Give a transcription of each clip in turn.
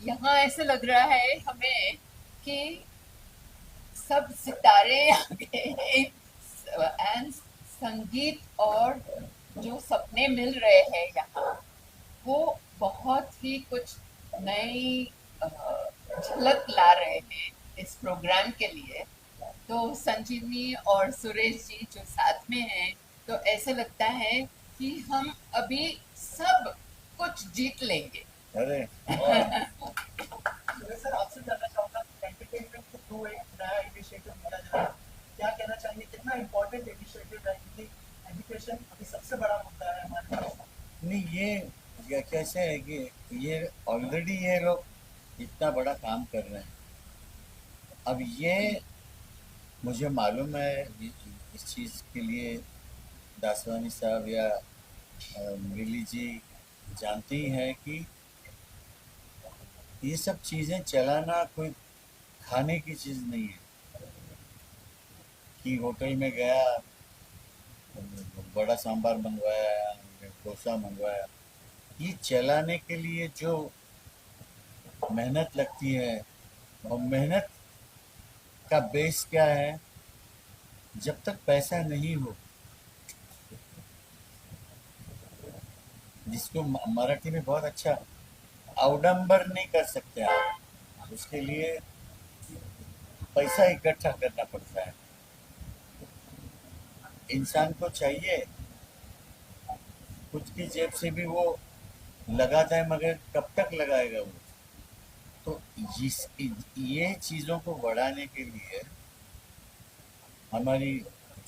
यहाँ ऐसे लग रहा है हमें कि सब सितारे आ गए हैं एंड संगीत और जो सपने मिल रहे हैं यहाँ वो बहुत ही कुछ नई झलक ला रहे हैं इस प्रोग्राम के लिए। तो संजीवनी और सुरेश जी जो साथ में हैं तो ऐसे लगता है कि हम अभी सब कुछ जीत लेंगे। अरे सुरेश सर, आपसे जानना चाहूंगा एंटरटेनमेंट के थ्रू एक नया इनिशिएटिव लिया जा रहा है, क्या कहना चाहेंगे, कितना इम्पोर्टेंट इनिशिएटिव है, क्योंकि एजुकेशन अभी सबसे बड़ा मुद्दा है हमारे पास। नहीं, ये कैसे है कि ये ऑलरेडी ये लोग इतना बड़ा काम कर रहे हैं। अब ये मुझे मालूम है इस चीज़ के लिए दासवानी साहब या मिली जी जानती हैं कि ये सब चीज़ें चलाना कोई खाने की चीज़ नहीं है कि होटल में गया, बड़ा सांभर मंगवाया, डोसा मंगवाया। ये चलाने के लिए जो मेहनत लगती है, और मेहनत का बेस क्या है, जब तक पैसा नहीं हो, जिसको मराठी में बहुत अच्छा अवडंबर नहीं कर सकते आप, उसके लिए पैसा इकट्ठा करना पड़ता है। इंसान को चाहिए खुद की जेब से भी वो लगाता है, मगर कब तक लगाएगा वो। तो ये चीज़ों को बढ़ाने के लिए हमारी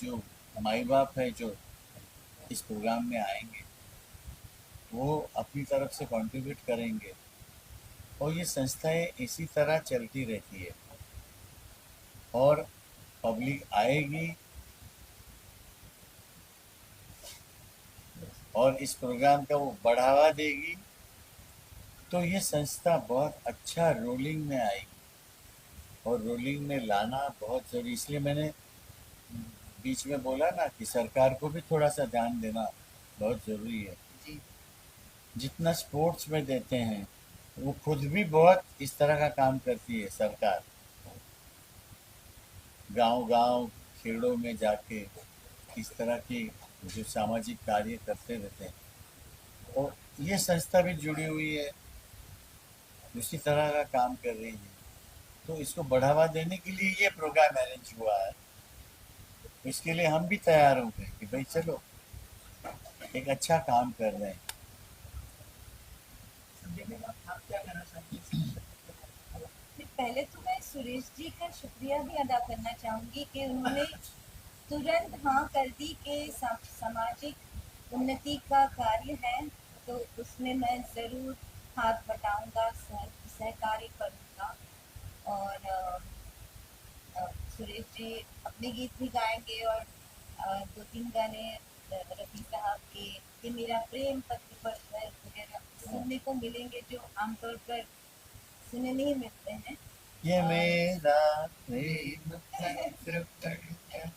जो माई बाप है जो इस प्रोग्राम में आएंगे वो अपनी तरफ से कंट्रीब्यूट करेंगे, और ये संस्थाएं इसी तरह चलती रहती है और पब्लिक आएगी और इस प्रोग्राम का वो बढ़ावा देगी, तो ये संस्था बहुत अच्छा रोलिंग में आएगी। और रोलिंग में लाना बहुत ज़रूरी, इसलिए मैंने बीच में बोला ना कि सरकार को भी थोड़ा सा ध्यान देना बहुत ज़रूरी है। जी जितना स्पोर्ट्स में देते हैं वो खुद भी बहुत इस तरह का काम करती है सरकार, गांव-गांव खेड़ों में जाके इस तरह की जो सामाजिक कार्य करते रहते हैं, और ये संस्था भी जुड़ी हुई है, उसी तरह का काम कर रही है। तो इसको बढ़ावा देने के लिए ये प्रोग्राम अरेंज हुआ है। तो इसके लिए हम भी तैयार हो गए कि भाई चलो एक अच्छा काम कर रहे हैं। संजीवनी मैम, आप क्या कहना चाहेंगे? पहले तो मैं सुरेश जी का शुक्रिया भी अदा करना चाहूँगी कि उन्होंने तुरंत हाँ कर दी कि सामाजिक उन्नति का कार्य है तो उसमें मैं ज़रूर हाथ बटाऊंगा, सहकार्य करूँगा। और सुरेश जी अपने गीत भी गाएंगे और दो तीन गाने रफ़ी साहब के ये मेरा प्रेम पत्र पर है वगैरह सुनने को मिलेंगे जो आमतौर पर सुने नहीं मिलते हैं। ये मेरा प्रेम पत्र पढ़कर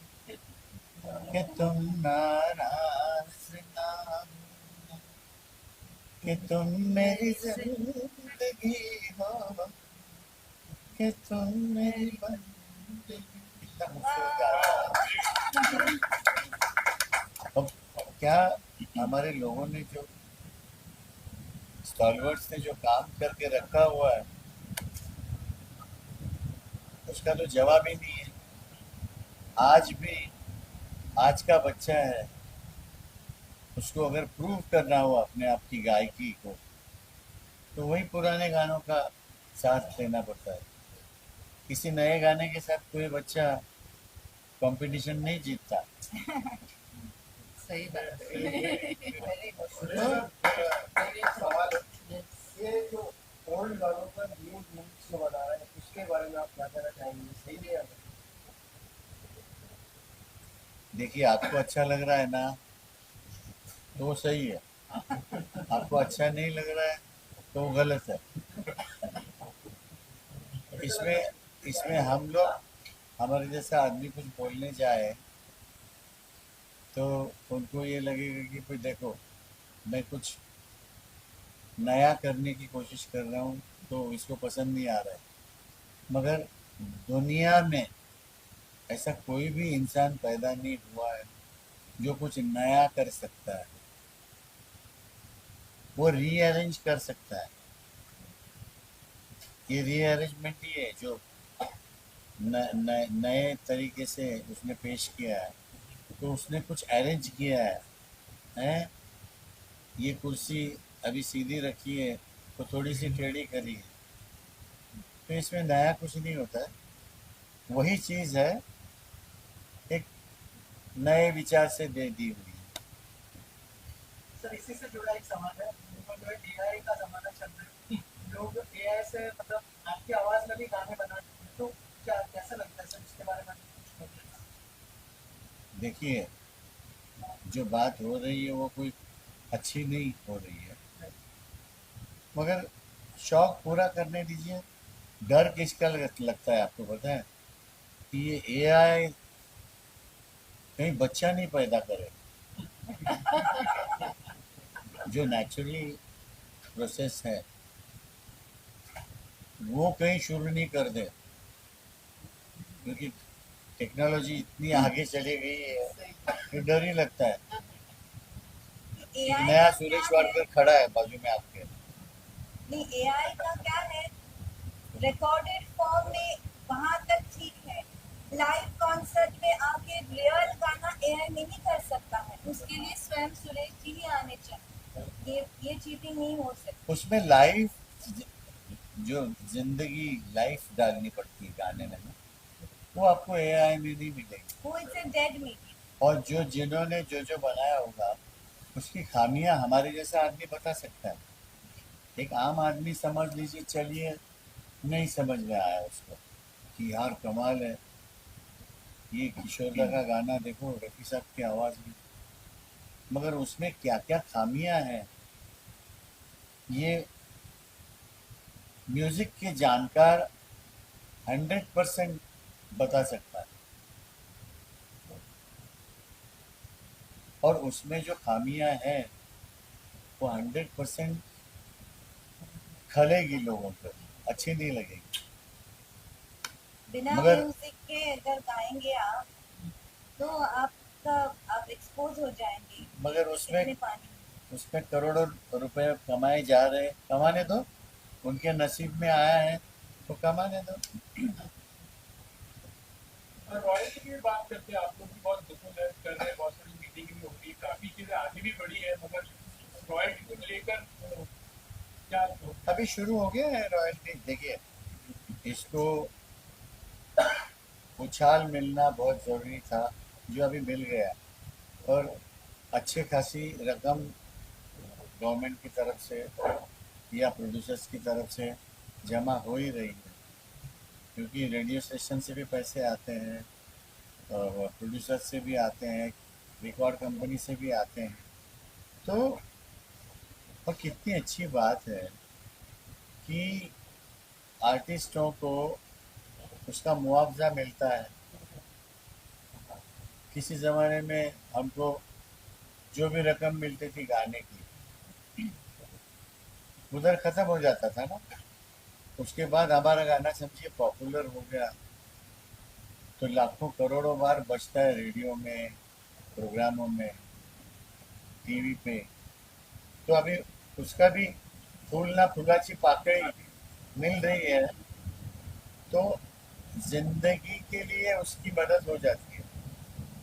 कि तुम नाराज ना हो, कि तुम मेरी जिंदगी हो, कि तुम मेरी बंदगी। इतना खूबसूरत गा रहा है। क्या हमारे लोगों ने जो स्टॉलवर्ड्स ने जो काम करके रखा हुआ है उसका तो जवाब ही नहीं है। आज भी आज का बच्चा है, उसको अगर प्रूव करना हो अपने आप की गायकी को तो वही पुराने गानों का साथ लेना पड़ता है। किसी नए गाने के साथ कोई बच्चा कंपटीशन नहीं जीतता। सही बात है। Very good. सुरेश सर, एक सवाल है, ये जो ओल्ड गानों पर न्यू लिरिक्स जो बना रहे हैं उसके बारे में आप क्या कहना चाहेंगे, सही नहीं है? देखिए, आपको अच्छा लग रहा है ना तो सही है, आपको अच्छा नहीं लग रहा है तो वो गलत है। इसमें इसमें हम लोग, हमारे जैसा आदमी कुछ बोलने जाए तो उनको ये लगेगा कि भाई देखो, मैं कुछ नया करने की कोशिश कर रहा हूँ तो इसको पसंद नहीं आ रहा है। मगर दुनिया में ऐसा कोई भी इंसान पैदा नहीं हुआ है जो कुछ नया कर सकता है। वो रीअरेंज कर सकता है। ये रीअरेंजमेंट ही है जो नए तरीके से उसने पेश किया है। तो उसने कुछ अरेंज किया है? ये कुर्सी अभी सीधी रखी है तो थोड़ी सी टेढ़ी करी है, तो इसमें नया कुछ नहीं होता है। वही चीज़ है, एक नए विचार से दे दी हुई है। सर इसी से जुड़ा एक सवाल है, जो एआई का जमाना चल रहा है, लोग एआई से मतलब आपकी आवाज में भी गाने बना रहे हैं, तो क्या कैसा लगता है सर, इसके बारे में कुछ बताइए। देखिए, जो बात हो रही है वो कोई अच्छी नहीं हो रही है, मगर शौक पूरा करने दीजिए। डर किसका लगता है आपको पता है? कि ये एआई कहीं बच्चा नहीं पैदा करे। जो नेचुरली प्रोसेस है वो कहीं शुरू नहीं कर दे, क्योंकि टेक्नोलॉजी इतनी आगे चली गई है कि डर ही लगता है। एक एआई नया का क्या सुरेश है? वाडकर खड़ा है बाजू में आपके। नहीं, एआई का क्या है, रिकॉर्डेड फॉर्म में वहां तक ठीक है, लाइव कॉन्सर्ट में आके रियल गाना एआई नहीं कर सकता है, उसके लिए स्वयं सुरेश जी ही आने चाहिए। ये चीटिंग नहीं हो सकती। उसमें लाइव जो जिंदगी लाइफ डालनी पड़ती है गाने में ना, वो आपको एआई में नहीं मिलेगी। वो इट्स अ डेड मीटिंग। और जो जिन्होंने जो बनाया होगा उसकी खामियां हमारे जैसा आदमी बता सकता है। एक आम आदमी समझ लीजिए, चलिए नहीं समझ में आया उसको कि यार कमाल है, ये किशोरदा का गाना देखो, रफी साहब की आवाज़ में, मगर उसमें क्या क्या खामियां हैं ये म्यूजिक के जानकार 100% बता सकता है। और उसमें जो खामियां हैं वो 100% खलेगी लोगों पर, अच्छी नहीं लगेगी। बिना मगर म्यूजिक के अगर गाएंगे आप तो आपका आप एक्सपोज हो जाएंगे मगर इतने पानी में। उसमें करोड़ों रुपए कमाए जा रहे हैं, कमाने दो, उनके नसीब में आया है तो कमाने दो। रॉयल्टी की भी बात करते हैं, आप लोग भी बहुत दुखों कर रहे हैं, बहुत सारी मीटिंग भी हो रही है, काफी चीजें आगे भी बढ़ी है, मगर रॉयल्टी को लेकर क्या अभी शुरू हो गया है रॉयल्टी। देखिए, इसको उछाल मिलना बहुत ज़रूरी था, जो अभी मिल गया। और अच्छी खासी रकम गवर्नमेंट की तरफ से या प्रोड्यूसर्स की तरफ से जमा हो ही रही है, क्योंकि रेडियो स्टेशन से भी पैसे आते हैं और प्रोड्यूसर्स से भी आते हैं, रिकॉर्ड कंपनी से भी आते हैं। तो और कितनी अच्छी बात है कि आर्टिस्टों को उसका मुआवजा मिलता है। किसी ज़माने में हमको जो भी रकम मिलती थी गाने की, उधर ख़त्म हो जाता था ना। उसके बाद हमारा गाना समझिए पॉपुलर हो गया तो लाखों करोड़ों बार बजता है रेडियो में, प्रोग्रामों में। टीवी पे, तो अभी उसका भी फूल ना फुलाची पाकड़ी मिल रही है, तो जिंदगी के लिए उसकी मदद हो जाती है।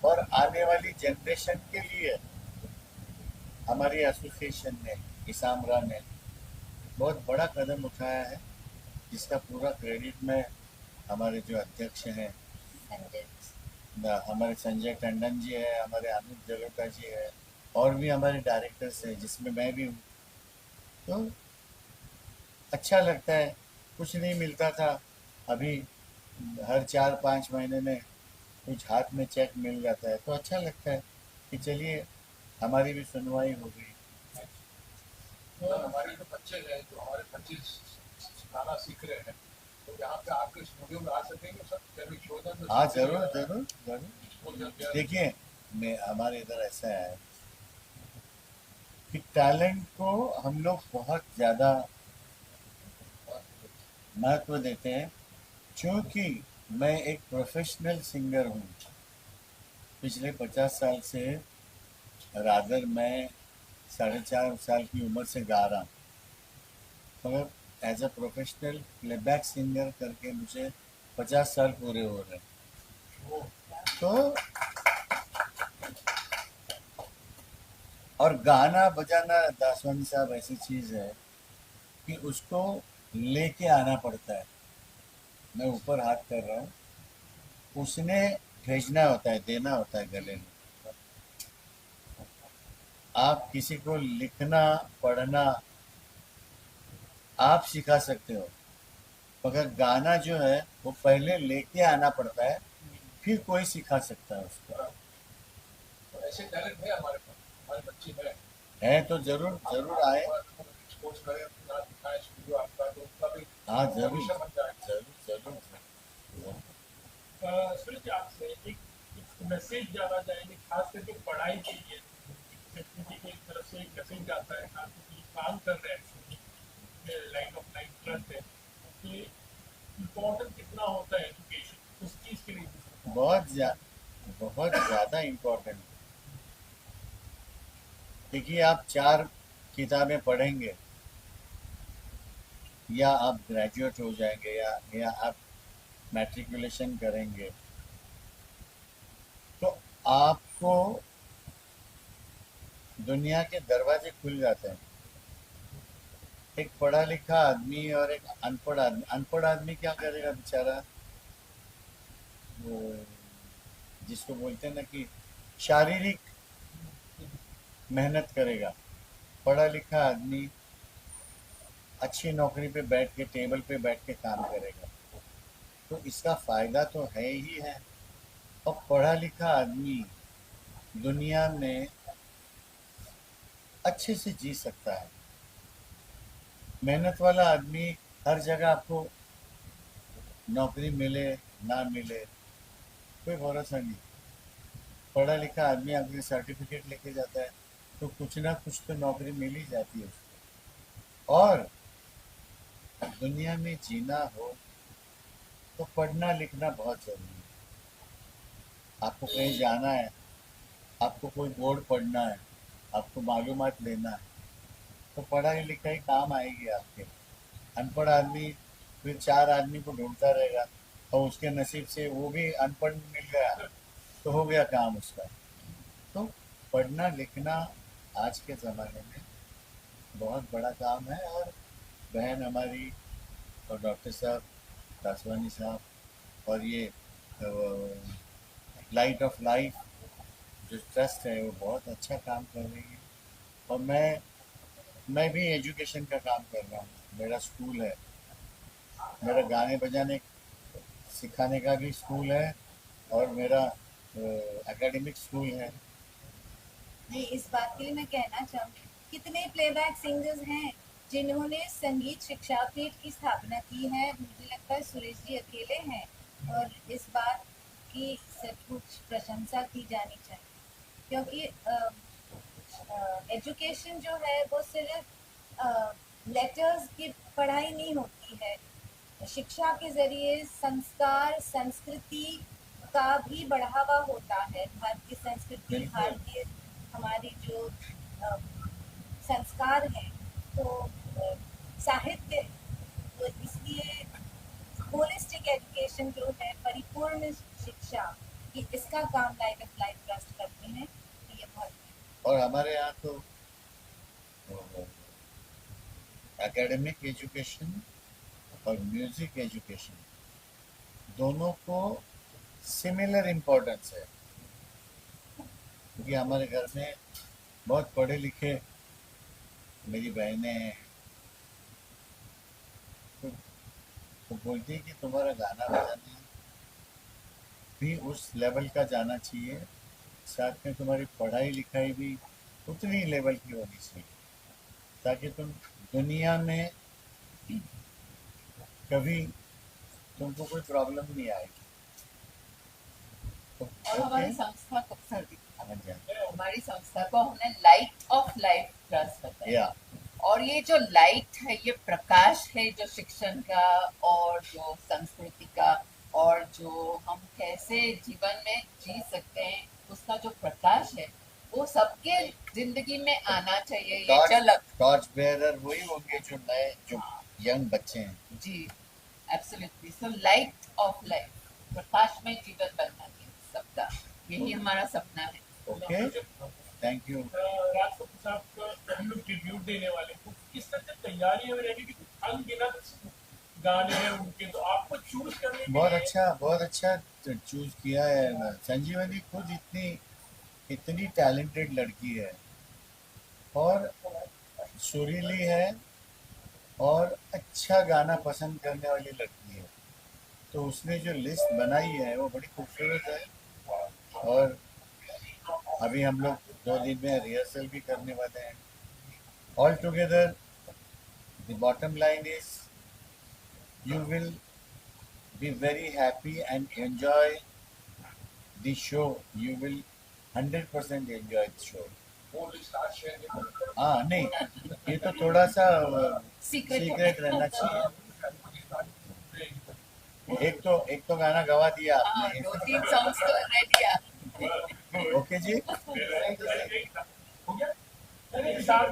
और आने वाली जनरेशन के लिए हमारी एसोसिएशन ने, इसामरा ने बहुत बड़ा कदम उठाया है, जिसका पूरा क्रेडिट मैं हमारे जो अध्यक्ष हैं, संजय हमारे संजय टंडन जी है, हमारे अनूप जलोटा जी है, और भी हमारे डायरेक्टर्स हैं जिसमें मैं भी हूँ। तो अच्छा लगता है, कुछ नहीं मिलता था, अभी हर 4-5 महीने में कुछ हाथ में चेक मिल जाता है, तो अच्छा लगता है कि चलिए हमारी भी सुनवाई हो गई। तो हमारे जो बच्चे हैं, जो हमारे बच्चे गाना सीख रहे हैं, तो यहाँ पे आपके स्टूडियो में आ सकेंगे सब, जब शोधन हाँ जरूर जरूर जरूर। जरूर। देखिए, मैं हमारे इधर ऐसा है कि टैलेंट को हम लोग बहुत ज़्यादा महत्व देते हैं, क्योंकि मैं एक प्रोफेशनल सिंगर हूँ। पिछले 50 साल से रादर मैं 4.5 साल की उम्र से गा रहा हूँ, मगर as a professional playback singer करके मुझे 50 साल पूरे हो रहे हैं। तो और गाना बजाना दासवानी साहब ऐसी चीज़ है कि उसको लेके आना पड़ता है। मैं ऊपर हाथ कर रहा हूँ, उसने भेजना होता है, देना होता है गले में। आप किसी को लिखना पढ़ना आप सिखा सकते हो, मगर गाना जो है वो पहले लेके आना पड़ता है, फिर कोई सिखा सकता है उसको। तो ऐसे टैलेंट है हमारे पास, हमारे बच्चे हैं, है तो जरूर जरूर आए। एक्सपोर्ट करें, अपना दिखाएं स्टूडियो आपका, तो उसका भी हाँ जरूर भविष्य बन जाएगा। जरूर जरूर। सुरेश जी, आपसे एक मैसेज जाना चाहेंगे, खास करके पढ़ाई के लिए सेक्रेटरी की तरफ से एक मैसेज जाता है, खास करके काम कर रहे हैं लाइन ऑफ लाइन ट्रस्ट है, कि इम्पोर्टेंट कितना होता है एजुकेशन, उस चीज़ के लिए बहुत ज़्यादा इम्पोर्टेंट। देखिए, आप 4 किताबें पढ़ेंगे या आप ग्रेजुएट हो जाएंगे, या आप मैट्रिकुलेशन करेंगे, तो आपको दुनिया के दरवाजे खुल जाते हैं। एक पढ़ा लिखा आदमी और एक अनपढ़ आदमी क्या करेगा बेचारा? वो जिसको बोलते हैं ना कि शारीरिक मेहनत करेगा। पढ़ा लिखा आदमी अच्छी नौकरी पे बैठ के, टेबल पे बैठ के काम करेगा, तो इसका फायदा तो है ही है। और पढ़ा लिखा आदमी दुनिया में अच्छे से जी सकता है। मेहनत वाला आदमी हर जगह आपको नौकरी मिले ना मिले कोई भरोसा नहीं। पढ़ा लिखा आदमी अगर सर्टिफिकेट लेके जाता है तो कुछ ना कुछ तो नौकरी मिल ही जाती है उसको। और दुनिया में जीना हो तो पढ़ना लिखना बहुत ज़रूरी है। आपको कहीं जाना है, आपको कोई बोर्ड पढ़ना है, आपको मालूमात लेना है, तो पढ़ाई लिखाई काम आएगी आपके। अनपढ़ आदमी फिर 4 आदमी को ढूंढता रहेगा, और उसके नसीब से वो भी अनपढ़ मिल गया तो हो गया काम उसका। तो पढ़ना लिखना आज के ज़माने में बहुत बड़ा काम है। और बहन हमारी और डॉक्टर साहब, दासवानी साहब, और ये लाइट ऑफ लाइफ जो ट्रस्ट है वो बहुत अच्छा काम कर रही है। और मैं भी एजुकेशन का काम कर रहा हूँ। मेरा स्कूल है, मेरा गाने बजाने सिखाने का भी स्कूल है, और मेरा एकेडमिक स्कूल है। जी, इस बात के लिए मैं कहना चाहूँगी, कितने प्लेबैक सिंगर्स हैं जिन्होंने संगीत शिक्षा पीठ की स्थापना की है। मुझे लगता है सुरेश जी अकेले हैं, और इस बात की सचमुच प्रशंसा की जानी चाहिए, क्योंकि एजुकेशन जो है वो सिर्फ लेटर्स की पढ़ाई नहीं होती है। शिक्षा के ज़रिए संस्कार, संस्कृति का भी बढ़ावा होता है। भारतीय संस्कृति, बिल्कुल। भारतीय हमारी जो संस्कार हैं, तो साहित्य, तो इसलिए होलिस्टिक एजुकेशन जो है, परिपूर्ण शिक्षा, कि इसका काम लाइट ऑफ लाइफ ट्रस्ट करते हैं, तो ये बहुत और हमारे यहाँ तो एकेडमिक एजुकेशन और म्यूजिक एजुकेशन दोनों को सिमिलर इम्पोर्टेंस है, क्योंकि हमारे घर में बहुत पढ़े लिखे मेरी बहनें हैं, तो बोलती है कि तुम्हारा गाना बजाना भी उस लेवल का जाना चाहिए, साथ में तुम्हारी पढ़ाई लिखाई भी उतनी लेवल की होनी चाहिए, ताकि तुम दुनिया में कभी तुमको कोई प्रॉब्लम नहीं आएगी। तो और हमारी ओके, संस्था को सर्दी समझ गया। हमारी संस्था को हमने लाइट ऑफ लाइफ ट्रस्ट बताया। या और ये जो लाइट है, ये प्रकाश है जो शिक्षण का और जो संस्कृति का और जो हम कैसे जीवन में जी सकते हैं, उसका जो प्रकाश है वो सबके जिंदगी में आना चाहिए, ये झलक। टॉर्च बेयरर वही होंगे जो नए, जो यंग बच्चे हैं। जी, absolutely. So light of life, प्रकाश में जीवन बनना चाहिए सबका, यही हमारा सपना है। Okay, thank you. Raj Kapoor साहब का हम लोग ट्रिब्यूट देने वाले हैं, तो किस तरह से तैयारी है रहेगी? कि अनगिनत गाने हैं उनके, तो आपको चूज करने के बहुत लिए बहुत अच्छा चूज किया है। संजीवनी खुद इतनी टैलेंटेड लड़की है और सुरीली है और अच्छा गाना पसंद करने वाली लड़की है, तो उसने जो लिस्ट बनाई है वो बड़ी खूबसूरत है। और अभी हम लोग 2 दिन में रिहर्सल भी करने वाले हैं। All together the bottom line is you will be very happy and enjoy the show. You will 100% enjoy the show. हाँ, नहीं, ये तो थोड़ा सा सीक्रेट रहना चाहिए। एक तो गाना गवा दिया हाँ, आपने। 2-3 सॉन्ग्स तो रेडी है। ओके जी। हो गया? अरे, साथ